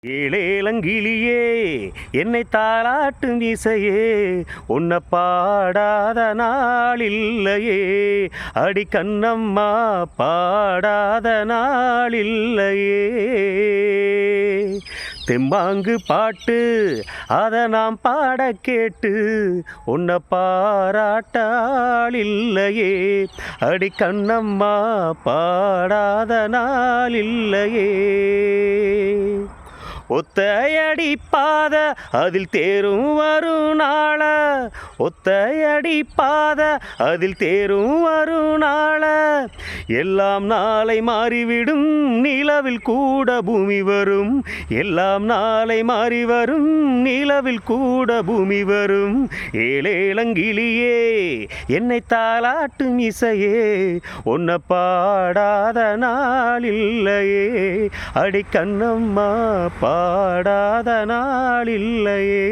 ஏழேலங்கிளியே என்னை தாலாட்டும் இசையே உன்னை பாடாத நாளில்லையே அடி கண்ணம்மா பாடாத நாளில்லையே தெம்மாங்கு பாட்டு அதை நாம் பாட கேட்டு உன்னை பாராட்டாளில்லையே அடி கண்ணம்மா பாடாத நாளில்லையே ஒத்தையடி பாத அதில் தேரும் வரும் நாள ஒத்தையடி பாத அதில் தேரும் வரும் நாள எல்லாம் நாளை மாறிவிடும் நிலவில் கூட பூமி வரும் எல்லாம் நாளை மாறி வரும் நிலவில் கூட பூமி வரும் ஏழேலங்கிளியே என்னை தாலாட்டும் இசையே உன்னை பாடாத நாளில்லையே அடி கண்ணம்மா பாடாத நாளில்லையே.